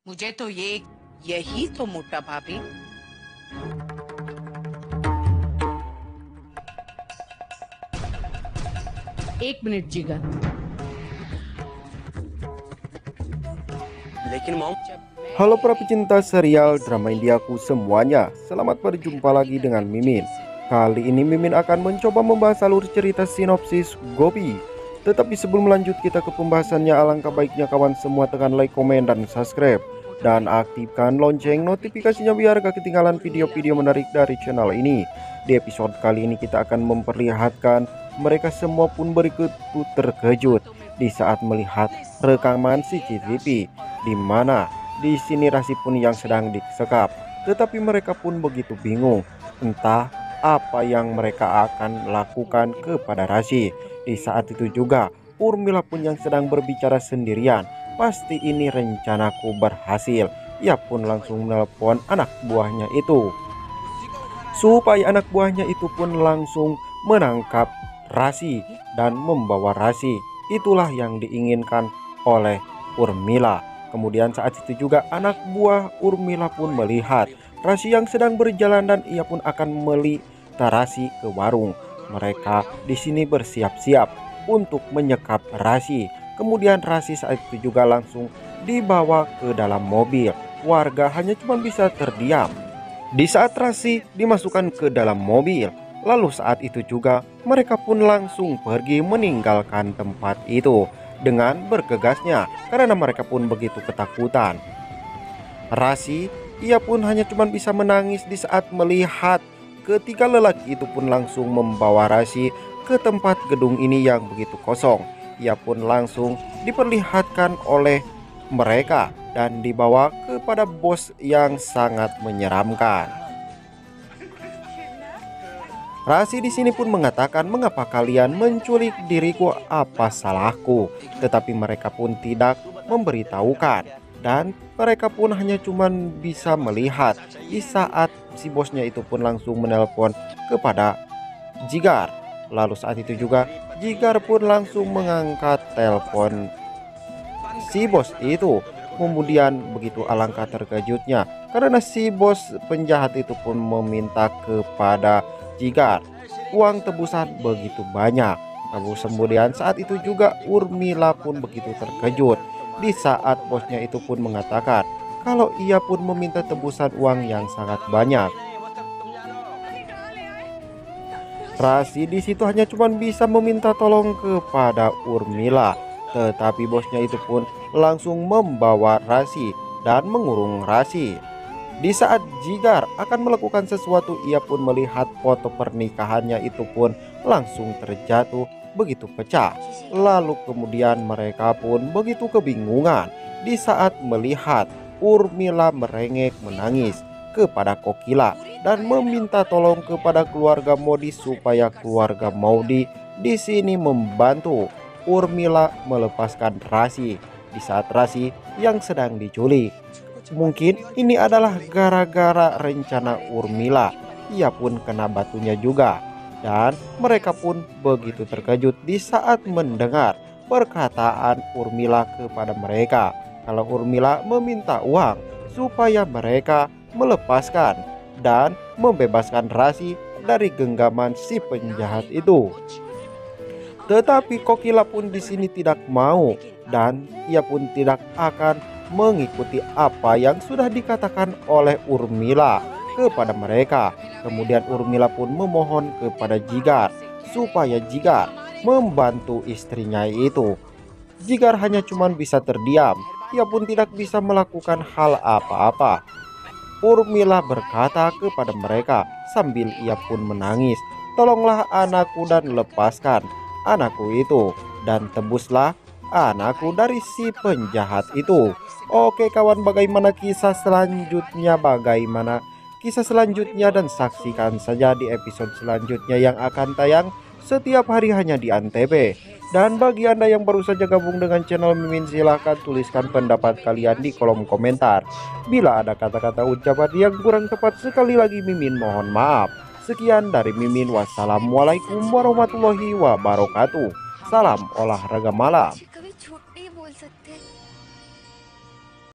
मुझे तो यही तो मोटा भाभी। एक मिनट जिगर। लेकिन mom, Halo para pecinta serial drama Indiaku semuanya, selamat berjumpa lagi dengan Mimin. Kali ini Mimin akan mencoba membahas alur cerita sinopsis Gobi. Tetapi sebelum lanjut kita ke pembahasannya, alangkah baiknya kawan semua tekan like, komen, dan subscribe. Dan aktifkan lonceng notifikasinya biar gak ketinggalan video-video menarik dari channel ini. Di episode kali ini kita akan memperlihatkan mereka semua pun begitu terkejut di saat melihat rekaman CCTV, di mana di sini Rasi pun yang sedang disekap, tetapi mereka pun begitu bingung entah apa yang mereka akan lakukan kepada Rasi. Di saat itu juga Urmila pun yang sedang berbicara sendirian. Pasti ini rencanaku berhasil. Ia pun langsung menelpon anak buahnya itu, supaya anak buahnya itu pun langsung menangkap Rasi dan membawa Rasi. Itulah yang diinginkan oleh Urmila. Kemudian saat itu juga anak buah Urmila pun melihat Rasi yang sedang berjalan dan ia pun akan melita Rasi ke warung. Mereka di sini bersiap-siap untuk menyekap Rasi. Kemudian Rasi saat itu juga langsung dibawa ke dalam mobil. Warga hanya cuma bisa terdiam di saat Rasi dimasukkan ke dalam mobil. Lalu saat itu juga mereka pun langsung pergi meninggalkan tempat itu dengan bergegasnya karena mereka pun begitu ketakutan. Rasi, ia pun hanya cuma bisa menangis di saat melihat ketiga lelaki itu pun langsung membawa Rasi ke tempat gedung ini yang begitu kosong. Ia pun langsung diperlihatkan oleh mereka dan dibawa kepada bos yang sangat menyeramkan. Rasi di sini pun mengatakan, "Mengapa kalian menculik diriku? Apa salahku?" Tetapi mereka pun tidak memberitahukan dan mereka pun hanya cuman bisa melihat di saat si bosnya itu pun langsung menelpon kepada Jigar. Lalu saat itu juga Jigar pun langsung mengangkat telepon si bos itu. Kemudian begitu alangkah terkejutnya karena si bos penjahat itu pun meminta kepada Jigar uang tebusan begitu banyak. Kemudian saat itu juga Urmila pun begitu terkejut di saat bosnya itu pun mengatakan kalau ia pun meminta tebusan uang yang sangat banyak. Rasi di situ hanya cuma bisa meminta tolong kepada Urmila, tetapi bosnya itu pun langsung membawa Rasi dan mengurung Rasi. Di saat Jigar akan melakukan sesuatu, ia pun melihat foto pernikahannya itu pun langsung terjatuh begitu pecah. Lalu kemudian mereka pun begitu kebingungan di saat melihat Urmila merengek menangis kepada Kokila dan meminta tolong kepada keluarga Modi supaya keluarga Modi di sini membantu Urmila melepaskan Rasi di saat Rasi yang sedang diculik. Mungkin ini adalah gara-gara rencana Urmila. Ia pun kena batunya juga. Dan mereka pun begitu terkejut di saat mendengar perkataan Urmila kepada mereka kalau Urmila meminta uang supaya mereka melepaskan dan membebaskan Rasi dari genggaman si penjahat itu. Tetapi Kokila pun di sini tidak mau dan ia pun tidak akan mengikuti apa yang sudah dikatakan oleh Urmila kepada mereka. Kemudian Urmila pun memohon kepada Jigar supaya Jigar membantu istrinya itu. Jigar hanya cuma bisa terdiam, ia pun tidak bisa melakukan hal apa-apa. Urmila berkata kepada mereka sambil ia pun menangis, "Tolonglah anakku dan lepaskan anakku itu dan tebuslah anakku dari si penjahat itu." Oke kawan, bagaimana kisah selanjutnya? Dan saksikan saja di episode selanjutnya yang akan tayang setiap hari hanya di Antv. Dan bagi anda yang baru saja gabung dengan channel Mimin, silahkan tuliskan pendapat kalian di kolom komentar. Bila ada kata-kata ucapan yang kurang tepat, sekali lagi Mimin mohon maaf. Sekian dari Mimin, wassalamualaikum warahmatullahi wabarakatuh. Salam olahraga malam.